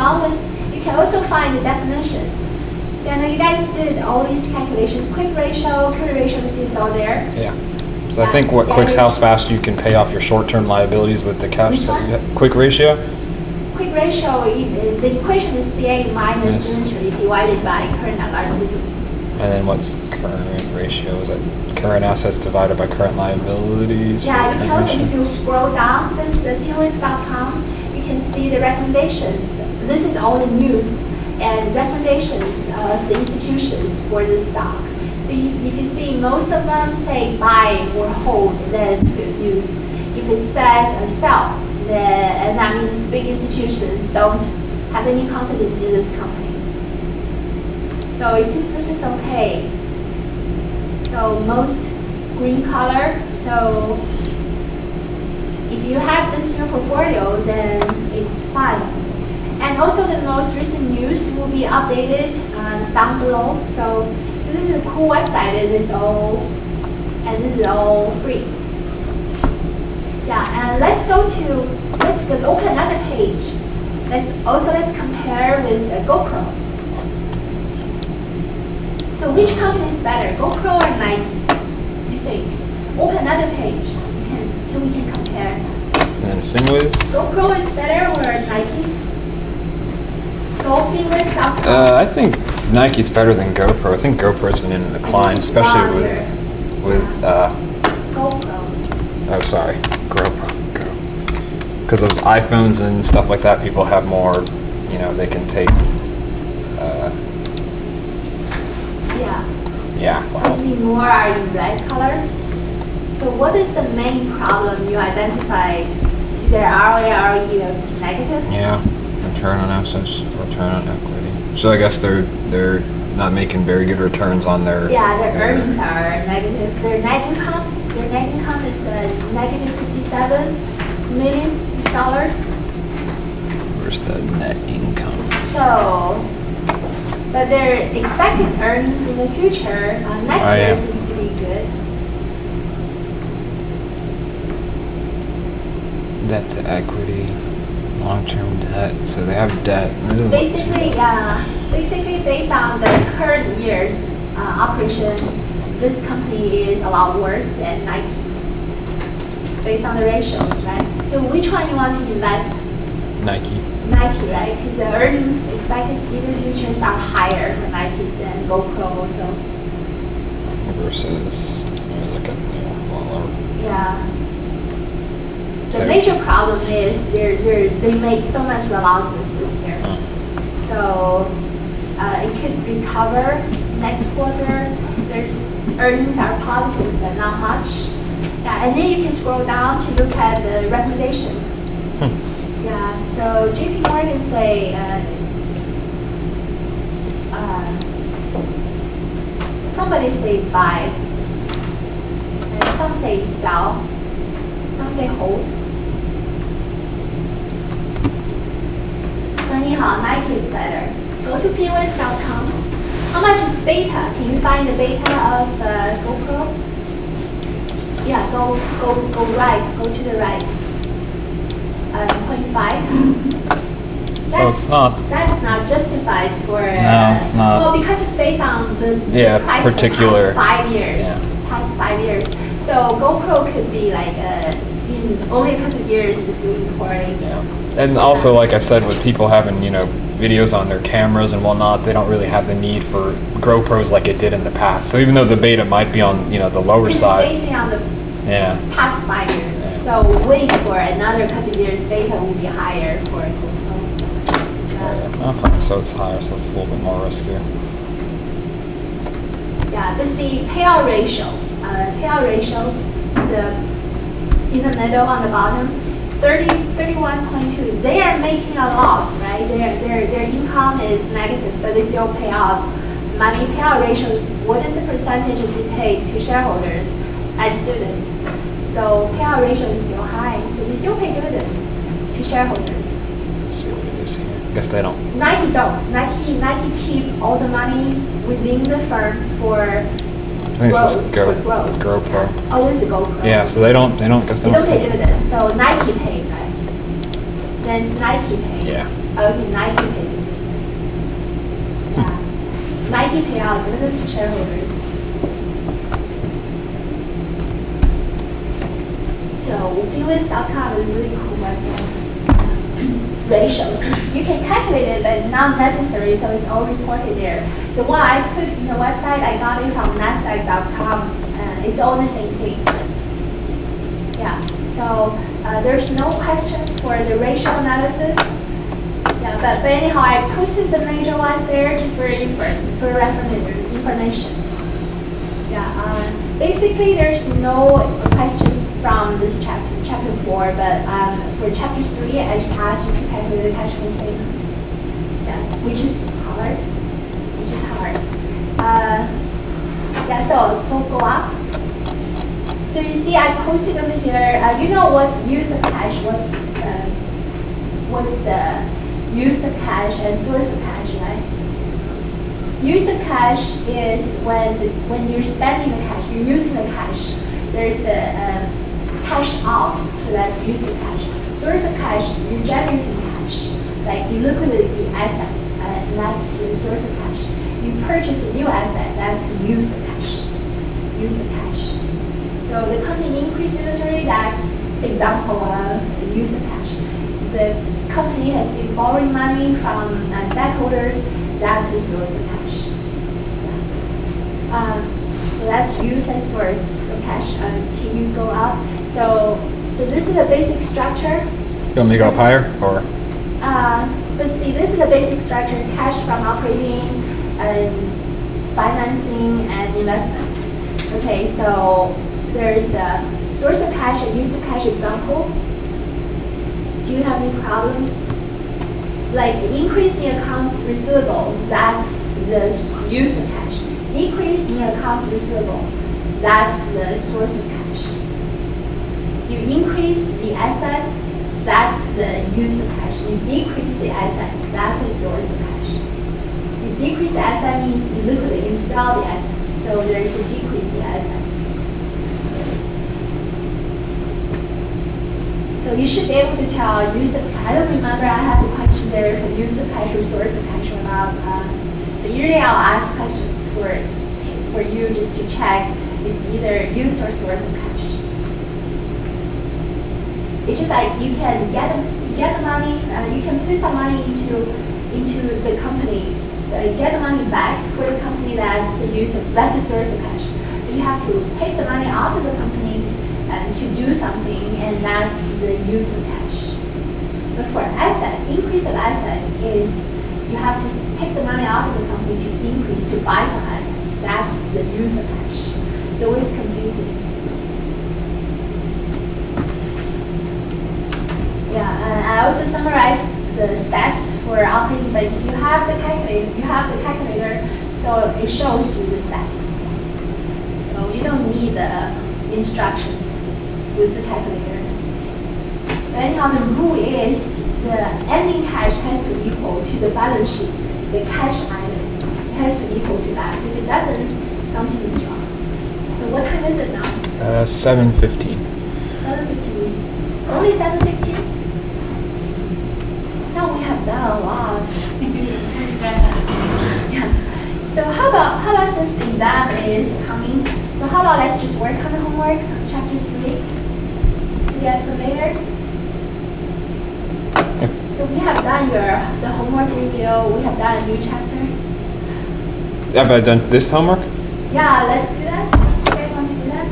always, you can also find the definitions. So I know you guys did all these calculations, quick ratio, current ratio, it's all there. Yeah. So I think what quicks how fast you can pay off your short-term liabilities with the cash that you have. Quick ratio? Quick ratio, the equation is CA minus inventory divided by current liability. And then what's current ratio? Is it current assets divided by current liabilities? Yeah, you can also, if you scroll down this fin301.com, you can see the recommendations. This is all the news and recommendations of the institutions for this stock. So if you see most of them say buy or hold, then it's good news. If it says sell, and that means big institutions don't have any confidence in this company. So it seems this is okay. So most green color. So if you have this in your portfolio, then it's fine. And also the most recent news will be updated down below. So this is a cool website. This is all free. Yeah, and let's open another page. Let's compare with GoPro. So which company is better, GoPro or Nike? You think? Open another page, so we can compare. And then Finwiz. GoPro is better or Nike? GoFinwiz.com. I think Nike's better than GoPro. I think GoPro's been in a decline, especially with GoPro. Oh, sorry, GoPro. Because of iPhones and stuff like that, people have more. They can take. Yeah. Wow. You see more are in red color. So what is the main problem you identified? See their ROA, ROE that's negative? Yeah, return on assets, return on equity. So I guess they're not making very good returns on their. Yeah, their earnings are negative. Their net income is negative $57 million. Where's the net income? So. But their expected earnings in the future, next year seems to be good. Debt to equity, long-term debt. So they have debt. Basically based on the current year's operation, this company is a lot worse than Nike. Based on the ratios, right? So which one you want to invest? Nike. Nike, right? Because the earnings expected in the futures are higher for Nike than GoPro, so. Versus, let me look at lower. Yeah. The major problem is they made so much losses this year. So it could recover next quarter. There's earnings are positive, but not much. Yeah, and then you can scroll down to look at the recommendations. Yeah, so JP Morgan say somebody say buy, and some say sell, some say hold. So anyhow, Nike is better. Go to fin301.com. How much is beta? Can you find the beta of GoPro? Yeah, go right, go to the right. 0.5. So it's not. That's not justified for. No, it's not. Well, because it's based on the price particular. Of the past 5 years. Yeah. Past 5 years. So GoPro could be like in only a couple of years it's doing poorly. Yeah. And also, like I said, with people having videos on their cameras and whatnot, they don't really have the need for GoPros like it did in the past. So even though the beta might be on the lower side. It's based on the past 5 years. Yeah. So wait for another couple of years, beta will be higher for GoPro. Okay, so it's higher, so it's a little bit more riskier. Yeah, but see payout ratio, in the middle on the bottom, 31.2. They are making a loss, right? Their income is negative, but they still pay out money. Payout ratio is what is the percentage that they pay to shareholders as dividend. So payout ratio is still high, so they still pay dividend to shareholders. Let's see what it is here. I guess they don't. Nike don't. Nike keep all the monies within the firm for I think growth. it's just GoPro. Yeah. Oh, it's a GoPro. Yeah, so they don't pay dividends. So Nike paid, right? Then it's Nike paid. Yeah. Okay, Nike paid. Yeah. Nike pay out dividend to shareholders. So finlist.com is a really cool website. Ratios. You can calculate it, but not necessary, so it's all reported there. The one I put in the website, I got it from Nasdaq.com. It's all the same thing. Yeah, so there's no questions for the ratio analysis. Yeah, but anyhow, I posted the major ones there just for information. Yeah, basically there's no questions from this chapter 4, but for chapter 3, I just asked you to calculate the cash flow statement. Yeah, which is hard. Yeah, so go up. So you see, I posted over here. You know what's use of cash? What's the use of cash and source of cash, right? Use of cash is when you're spending the cash, you're using the cash. There's a cash out, so that's use of cash. Source of cash, you're generating cash. Like you liquidate the asset, and that's the source of cash. You purchase a new asset, that's use of cash. Use of cash. So the company increased inventory, that's example of use of cash. The company has been borrowing money from debt holders, that's a source of cash. So that's use and source of cash. Can you go up? So this is the basic structure. You want me to go up higher, or? But see, this is the basic structure: cash from operating, financing, and investment. Okay, so there's the source of cash and use of cash example. Do you have any problems? Like increase in accounts receivable, that's the use of cash. Decrease in accounts receivable, that's the source of cash. You increase the asset, that's the use of cash. You decrease the asset, that's the source of cash. You decrease the asset means you liquidate, you sell the asset. So there is a decrease in the asset. So you should be able to tell use of cash. I don't remember, I have a question there for use of cash or source of cash or not. But usually I'll ask questions for you just to check it's either use or source of cash. It's just like you can get the money, you can put some money into the company, get the money back for the company, that's the source of cash. But you have to take the money out of the company and to do something, and that's the use of cash. But for asset, increase of asset is you have to take the money out of the company to increase, to buy some asset. That's the use of cash. It's always confusing. Yeah, I also summarized the steps for operating, but if you have the calculator, so it shows you the steps. So you don't need the instructions with the calculator. But anyhow, the rule is the ending cash has to equal to the balance sheet, the cash item. It has to equal to that. If it doesn't, something is wrong. So what time is it now? 7:15. 7:15. Only 7:15? Now we have done a lot. Yeah. So how about since the exam is coming? So how about let's just work on the homework, chapter 3, to get familiar. So we have done the homework review. We have done a new chapter. Have I done this homework? Yeah, let's do that. You guys want to do that?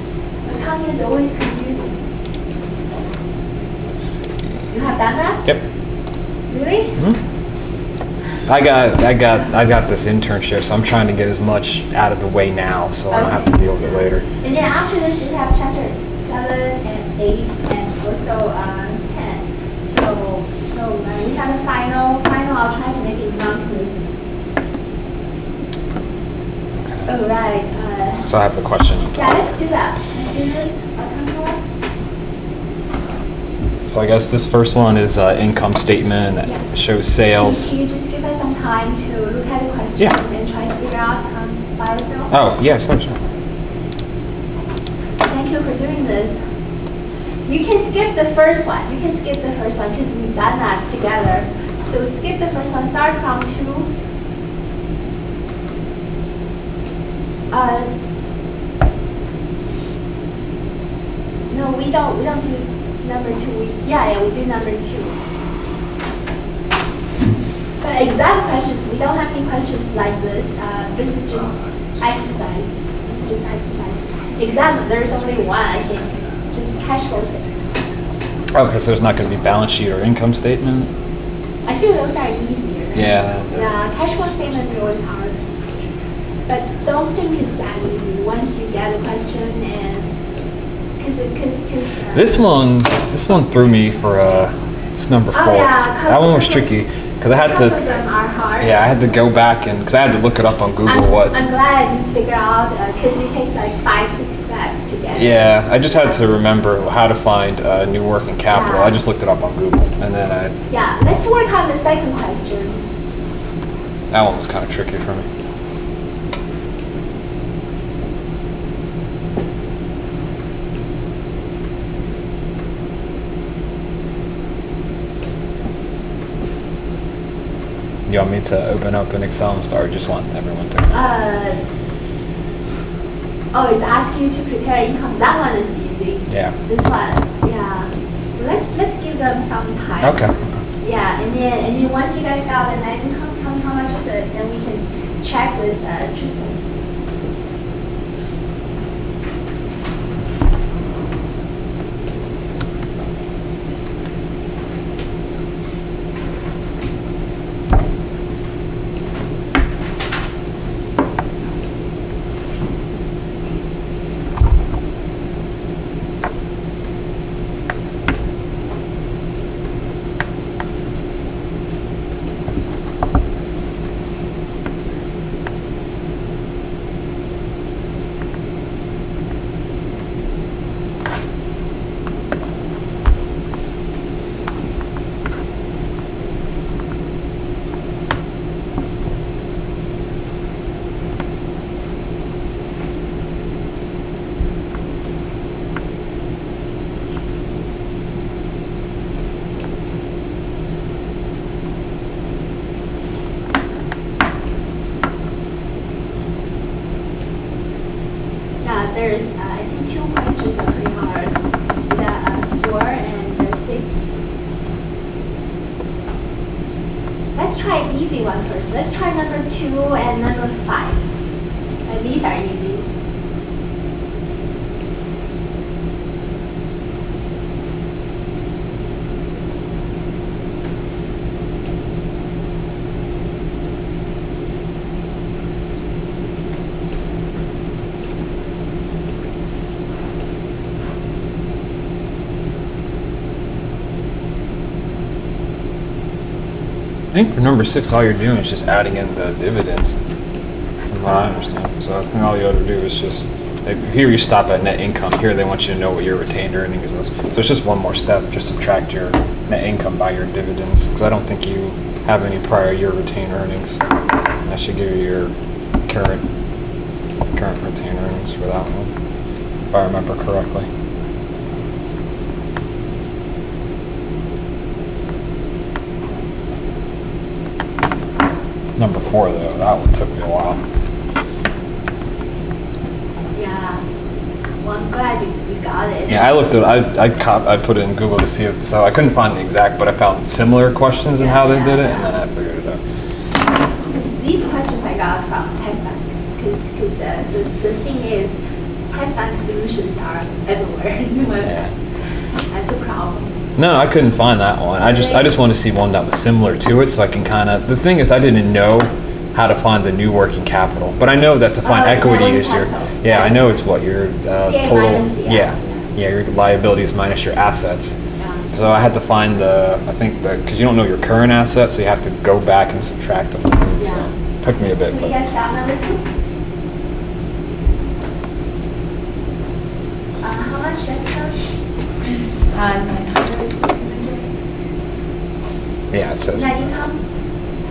Accounting is always confusing. Let's see. You have done that? Yep. Really? Mm-hmm. I got this internship, so I'm trying to get as much out of the way now, so I don't have to deal with it later. And then after this, we have chapter 7 and 8 and also 10. So we have a final. I'll try to make it non-conclusive. Okay. All right. So I have the question. Yeah, let's do that. Let's do this. So I guess this first one is income statement. Yeah. It shows sales. Can you just give us some time to look at the questions and try to figure out by ourselves? Oh, yes, sure. Thank you for doing this. You can skip the first one. Because we've done that together. So So skip the first one. Start from 2. No, we don't do number 2. We do number 2. But exam questions, we don't have any questions like this. This is just exercise. This is just exercise. Exam, there's only one, I think. Just cash flow statement. Okay, so there's not going to be balance sheet or income statement? I feel those are easier. Yeah. Yeah, cash flow statement is always hard. But don't think it's that easy once you get a question and this one threw me for it's number 4. That one was tricky because I had to. Some of them are hard. Yeah, I had to go back and because I had to look it up on Google. I'm glad you figured out because it takes like 5-6 steps to get. Yeah, I just had to remember how to find new working capital. Yeah. I just looked it up on Google and then I. Yeah, let's work on the second question. That one was kind of tricky for me. You want me to open up an Excel and start, or just want everyone to? It's asking you to prepare income. That one is easy. Yeah. This one, yeah. Let's give them some time. Okay. Yeah, and then once you guys got the net income, tell me how much is it, then we can check with Tristan's. There's, I think 2 questions are pretty hard. The 4 and the 6. Let's try an easy one first. Let's try number 2 and number 5. These are easy. I think for number 6, all you're doing is just adding in the dividends, from what I understand. So I think all you ought to do is just, like, here you stop at net income. Here they want you to know what your retained earnings is. So it's just one more step. Just subtract your net income by your dividends, because I don't think you have any prior year retained earnings. That should give you your current retained earnings for that one, if I remember correctly. Number 4, though, that one took me a while. Yeah. Well, I'm glad you got it. Yeah, I looked at I put it in Google to see if, so I couldn't find the exact, but I found similar questions and how they did it, and then I figured it out. Because these questions I got from TestBank, because the thing is, TestBank solutions are everywhere. Yeah. That's a problem. No, I couldn't find that one. I just want to see one that was similar to it, so I can kind of. The thing is, I didn't know how to find the new working capital, but I know that to find equity is your. Yeah, I know it's what your total. Your liabilities minus your assets. Yeah. So I had to find because you don't know your current assets, so you have to go back and subtract the funds. So it took me a bit. So you guys got number 2? How much, Jessica? 900. Yeah, it says. Net income?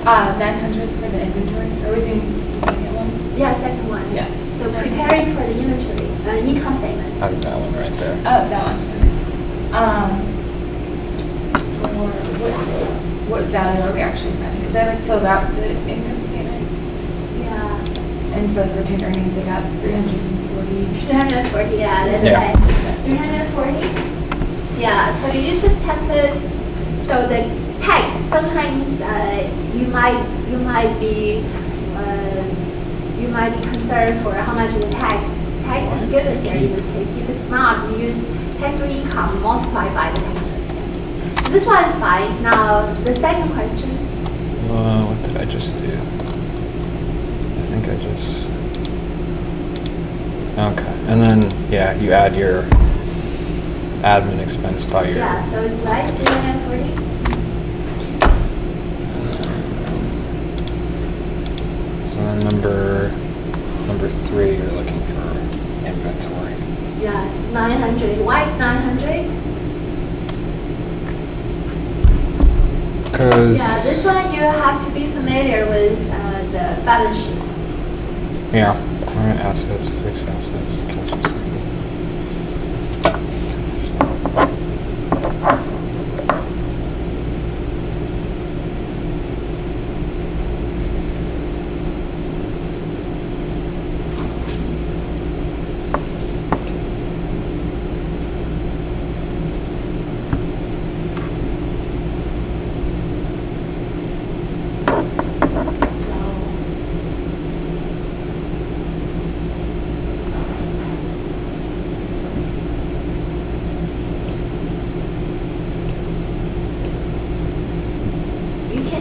900 for the inventory. Are we doing the second one? Yeah, second one. Yeah. So preparing for the inventory, income statement. I think that one right there. Oh, that one. For what? what value are we actually finding? Because I like filled out the income statement, Yeah. and for the retained earnings, I got 340. 340, yeah, that's Yeah. right. 340? Yeah, so you use this template. So the tax, sometimes you might be concerned for how much the tax is given here in this case. If it's not, you use taxable income multiplied by the tax rate. So this one is fine. Now the second question. What did I just do? I think I just... Okay, and then, yeah, you add your admin expense by your... Yeah, so it's right, 340. So then number 3, you're looking for inventory. Yeah, 900. Why it's 900? Because... Yeah, this one you have to be familiar with the balance sheet. Yeah, current assets, fixed assets, accounts receivable.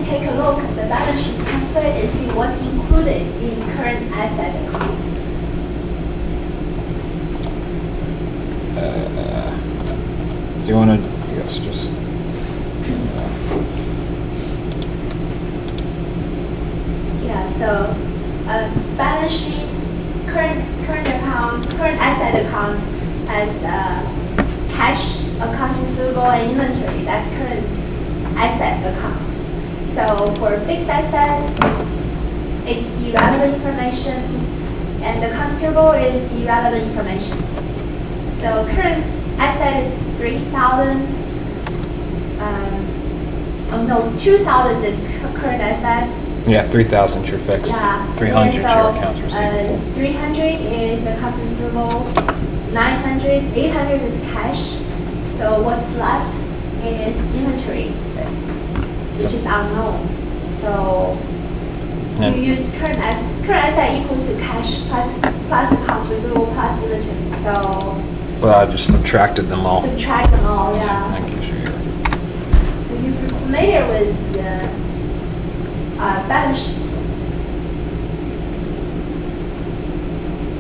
Take a look at the balance sheet template and see what's included in current asset account. Do you want to, I guess, just... Yeah, so balance sheet, current asset account has cash, accounts receivable, and inventory. That's current asset account. So for fixed asset, it's irrelevant information, and the accounts payable is irrelevant information. So current asset is 3,000. 2,000 is current asset. Yeah, 3,000 your fixed. Yeah. 300 so, your accounts receivable. 300 is accounts receivable. 900, 800 is cash. So what's left is inventory, which is unknown. So you use current asset equals to cash plus accounts receivable plus inventory. So Well, I just subtracted them all. subtract them all, yeah. That gives you your... So if you're familiar with the balance sheet,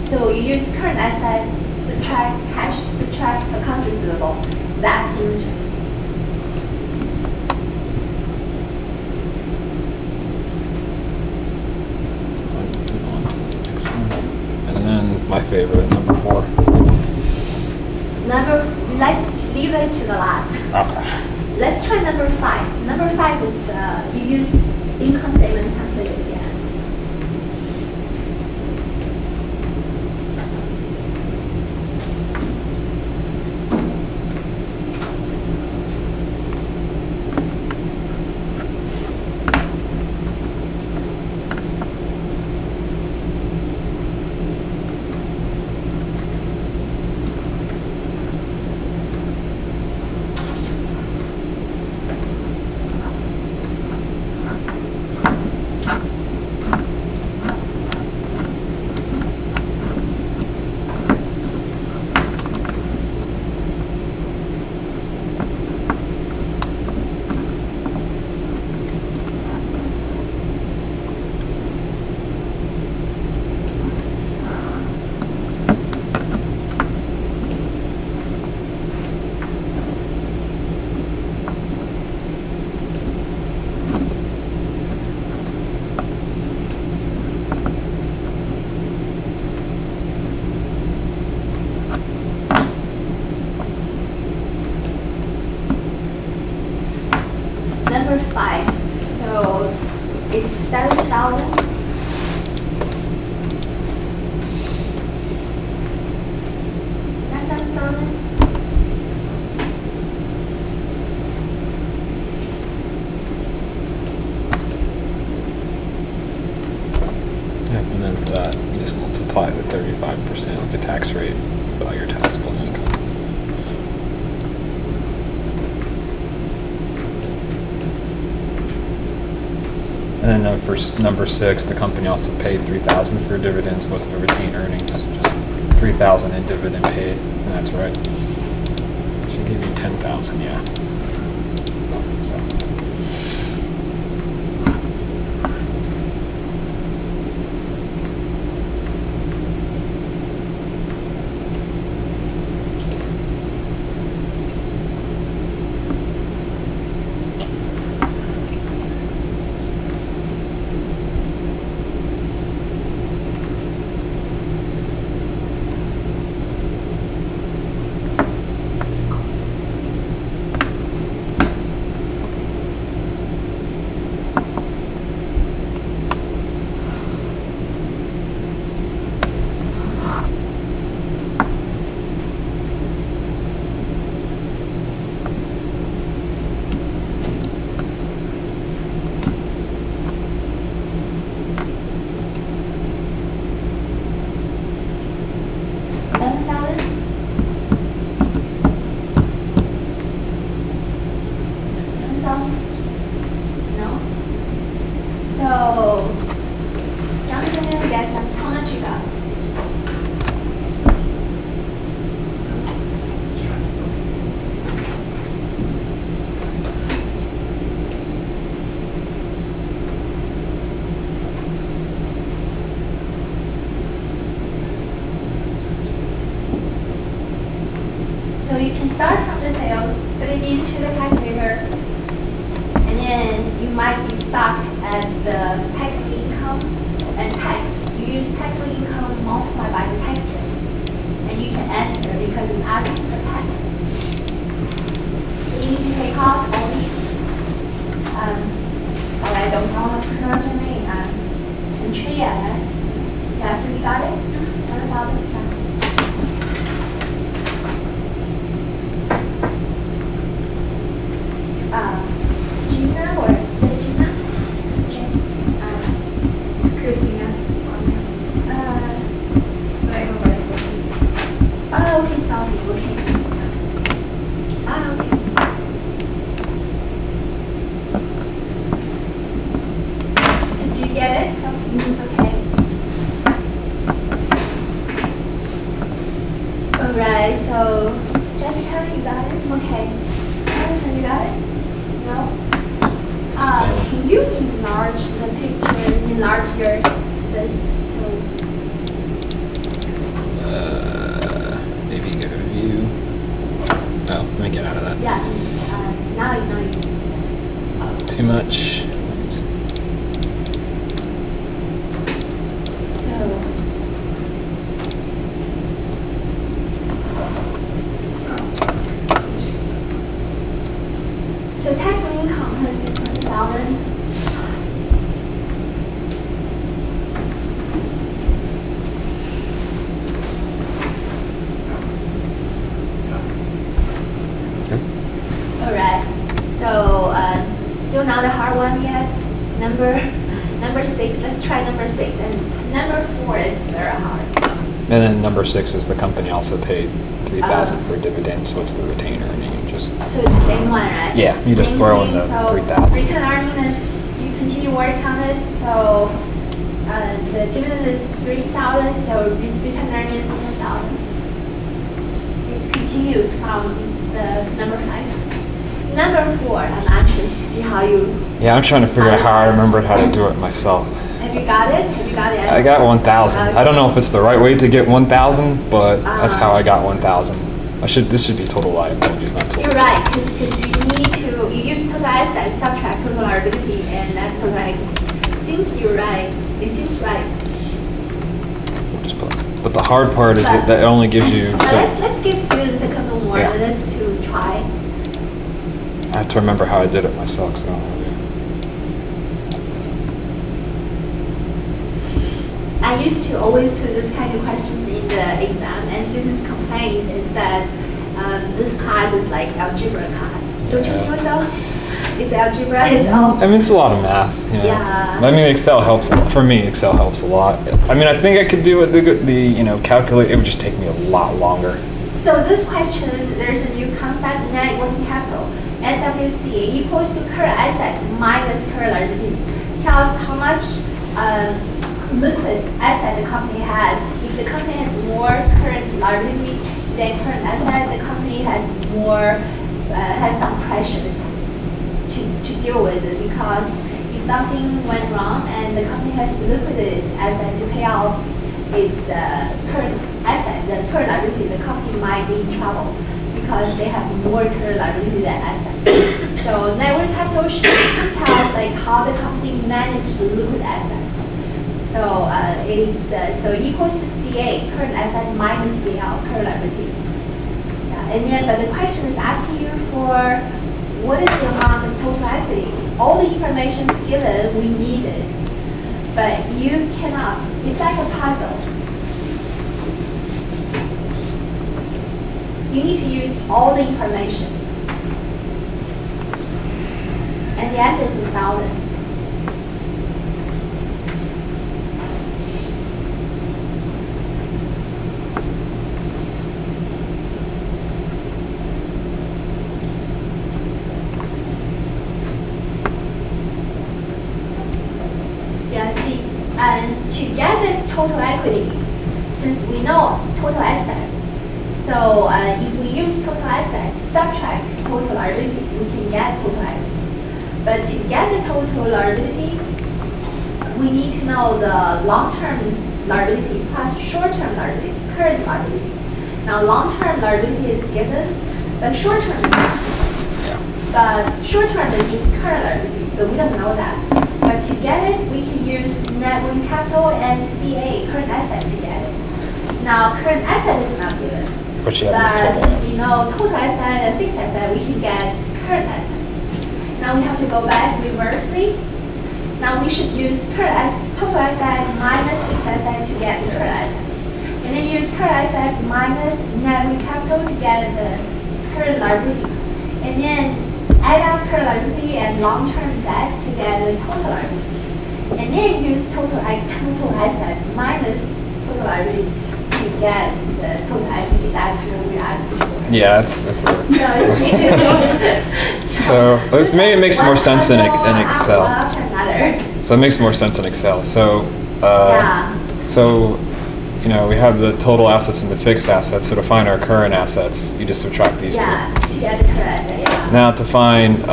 so you use current asset, subtract cash, subtract accounts receivable. That's inventory. Move on to the next one. And then my favorite, number 4. Let's leave it to the last. Okay. Let's try number 5. Number 5 is you use income statement template again. Number 5, so it's 7,000. That's 7,000. that, you just multiply the 35% of the tax rate by your taxable income. And then for number 6, the company also paid $3,000 for dividends. What's the retained earnings? Just $3,000 in dividend paid, and that's right. Should give you $10,000, yeah. So. So you can start from the sales, put it into the calculator, and then you might be stuck at the taxable income and tax. You use taxable income multiplied by the tax rate, and you can enter because it's asking for tax. You need to take off all these. Sorry, I don't know how to pronounce your name. Contria, right? Yeah, so you got it? Gina or Gina? It's Christina. But I go by Sophie. Oh, okay, Sophie, okay. Okay. So do you get it? Okay. Alright, so Jessica, you got it? Okay. Alison, you got it? No? Can you enlarge the picture, enlarge this, so... Maybe go to view. Oh, let me get out of that. Yeah, now you know. Too much. So taxable income has been 20,000. All right. So still not a hard one yet. Number 6. Let's try number 6. And number 4 is very hard. And then number 6 is the company also paid $3,000 for dividends. What's the retained earning? Just so it's the same one, right? yeah, you just throw in the so 3,000. Retained earning is you continue working on it. So the dividend is 3,000. So retained earning is 10,000. It's continued from the number 5. Number 4, I'm anxious to see how you. Yeah, I'm trying to figure out how I remembered how to do it myself. Have you got it? Have you got it? I got 1,000. I don't know if it's the right way to get 1,000, but that's how I got 1,000. This should be total liabilities, not total. You're right, because you use total assets, subtract total liability, and that's total equity. Seems you're right. It seems right. But the hard part is that it only gives you. So let's give students a couple more minutes to try. I have to remember how I did it myself. So I don't know. I used to always put this kind of questions in the exam, and students complain and said, this class is like algebra class. Don't you think so? It's algebra. It's all. I mean, it's a lot of math. You know? Yeah. I mean, Excel helps a lot. For me, Excel helps a lot. I mean, I think I could do it. The calculate. It would just take me a lot longer. So this question, there's a new concept, net working capital. NWC equals to current asset minus current liability. Tells how much liquid asset the company has. If the company has more current liability than current asset, the company has more has some pressures to deal with it, because if something went wrong and the company has to liquidate its asset to pay off its current asset, the current liability, the company might be in trouble because they have more current liability than asset. So net working capital should tell us like how the company managed the liquid asset. So so equals to CA, current asset minus CL, current liability. Yeah, and then but the question is asking you for what is the amount of total equity? All the information is given, we need it, but you cannot. It's like a puzzle. You need to use all the information. And the answer is 1,000. Yeah, see, and to get the total equity, since we know total asset, so if we use total asset, subtract total liability, we can get total equity. But to get the total liability, we need to know the long-term liability plus short-term liability, current liability. Now, long-term liability is given, but short-term is not. But short-term is just current liability, but we don't know that. But to get it, we can use net working capital and CA, current asset, to get it. Now, current asset is not given. But you have the total Since we know total asset and fixed asset, we can get current asset. Now we have to go back reversely. Now we should use total asset minus fixed asset to get the current asset. And then use current asset minus net working capital to get the current liability. And then add up current liability and long-term debt to get the total liability. And then use total asset minus total liability to get the total equity. That's what we're asking for. Yeah, that's it. So Maybe it makes more sense in Excel. One after another. So it makes more sense in Excel. So Yeah. so we have the total assets and the fixed assets. So to find our current assets, you just subtract these Yeah, two. to get the current asset, yeah. Now to find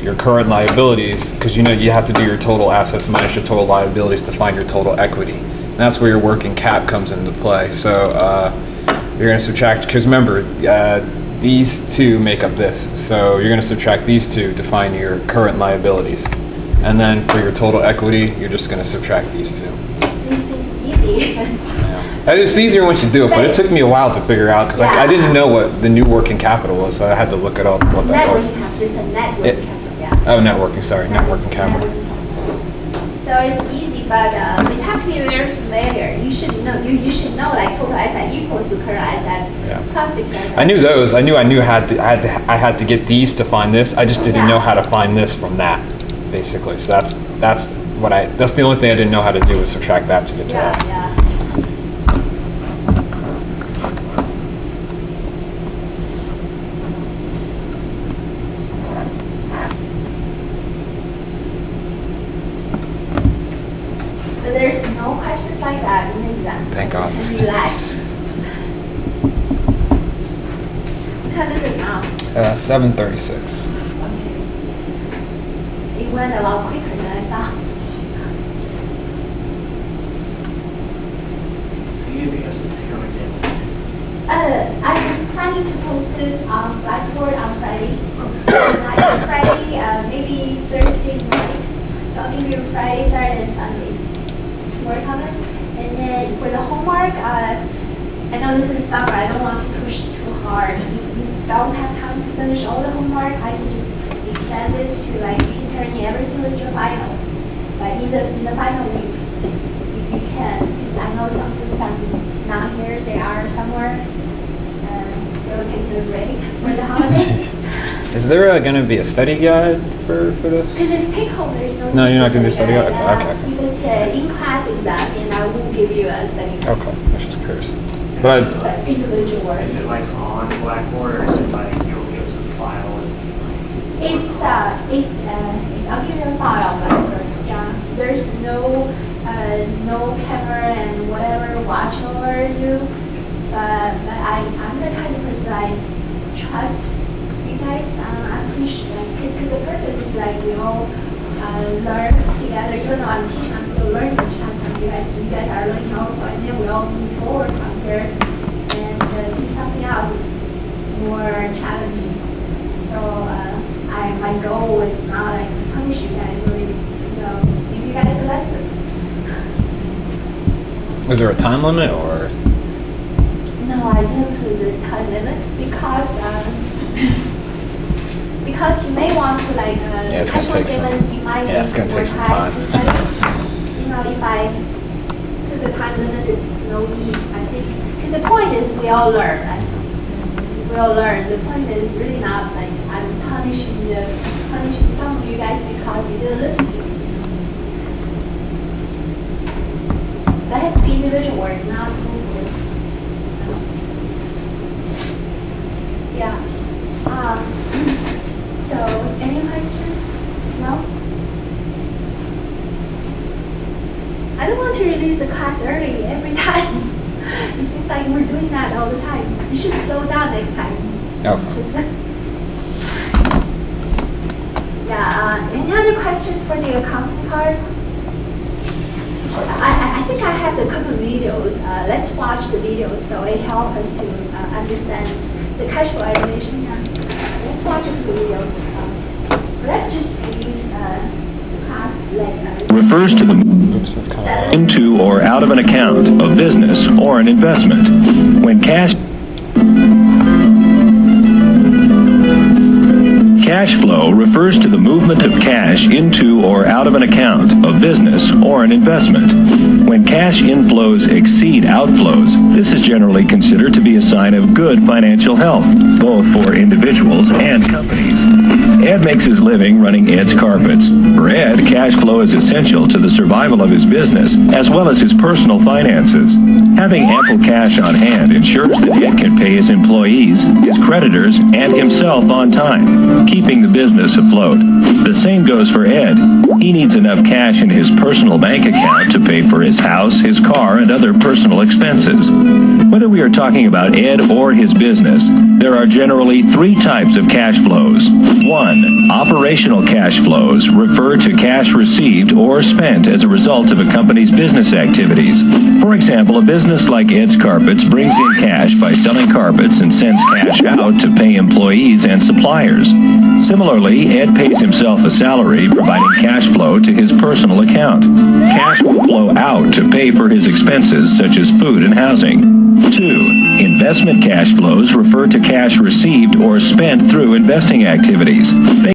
your current liabilities, because you have to do your total assets minus your total liabilities to find your total equity. And that's where your working cap comes into play. So you're going to subtract, because remember, these two make up this. So you're going to subtract these two to find your current liabilities. And then for your total equity, you're just going to subtract these two. This seems easy. Yeah. It's easier once you do it, but it took me a while to figure out, because I didn't know what the new working capital was, so I had to look it up what that was. Net working capital, it's a net working capital, yeah. Oh, net working capital. So it's easy, but you have to be very familiar. You should know. You should know like total asset equals to current asset plus fixed asset. I knew those. I knew I had to get these to find this. I just didn't know how to find this from that, basically. So that's the only thing I didn't know how to do was subtract that to get to that. Yeah. But there's no questions like that in the exam. Thank God. Relax. What time is it now? 7:36. Okay. It went a lot quicker than I thought. Are you giving us the take on exam? I was planning to post it on Blackboard on Friday. Maybe Thursday night. So I'll give you Friday, Saturday, and Sunday to work on it. And then for the homework, I know this is summer. I don't want to push too hard. If you don't have time to finish all the homework, I can just extend it to like you can turn in everything with your final. But in the final week, if you can, because I know some students are not here. They are somewhere still taking a break for the holiday. Is there going to be a study guide for this? Because it's take home, there's no. No, you're not gonna do study guide? guide. Okay. If it's an in-class exam, and I will give you a study guide. Okay, I was just curious. But But individual work. Is it like on Blackboard or is it like you'll give us a file and I'll give you a file, but yeah, there's no camera and whatever watch over you. But I'm the kind of person I trust you guys. I'm pretty sure, because the purpose is like we all learn together. Even though I'm teaching, I'm still learning each time from you guys. You guys are learning also, and then we all move forward from here and do something else more challenging. So my goal is not like to punish you guys, really, give you guys a lesson. is there a time limit or? No, I didn't put the time limit because you may want to like it's gonna take some. you might Yeah, it's need gonna take more some time. to study. If I put the time limit, it's no need. I think because the point is we all learn, right? Because we all learn. The point is really not like I'm punishing some of you guys because you didn't listen to me. That has to be individual work, not group work. Yeah. So, any questions? No? I don't want to release the class early every time. It seems like we're doing that all the time. You should slow down next time. Okay. Just, yeah. Any other questions for the accounting part? I think I have the couple videos. Let's watch the videos so it helps us to understand the cash flow animation. Yeah. Let's watch a couple videos. So let's just use class like refers to the Oops, that's kind of. into or out of an account, a business, or an investment. When cash flow refers to the movement of cash into or out of an account, a business, or an investment. When cash inflows exceed outflows, this is generally considered to be a sign of good financial health, both for individuals and companies. Ed makes his living running Ed's Carpets. For Ed, cash flow is essential to the survival of his business, as well as his personal finances. Having ample cash on hand ensures that Ed can pay his employees, his creditors, and himself on time, keeping the business afloat. The same goes for Ed. He needs enough cash in his personal bank account to pay for his house, his car, and other personal expenses. Whether we are talking about Ed or his business, there are generally three types of cash flows. 1. Operational cash flows refer to cash received or spent as a result of a company's business activities. For example, a business like Ed's Carpets brings in cash by selling carpets and sends cash out to pay employees and suppliers. Similarly, Ed pays himself a salary, providing cash flow to his personal account. Cash will flow out to pay for his expenses, such as food and housing. 2. Investment cash flows refer to cash received or spent through investing activities. They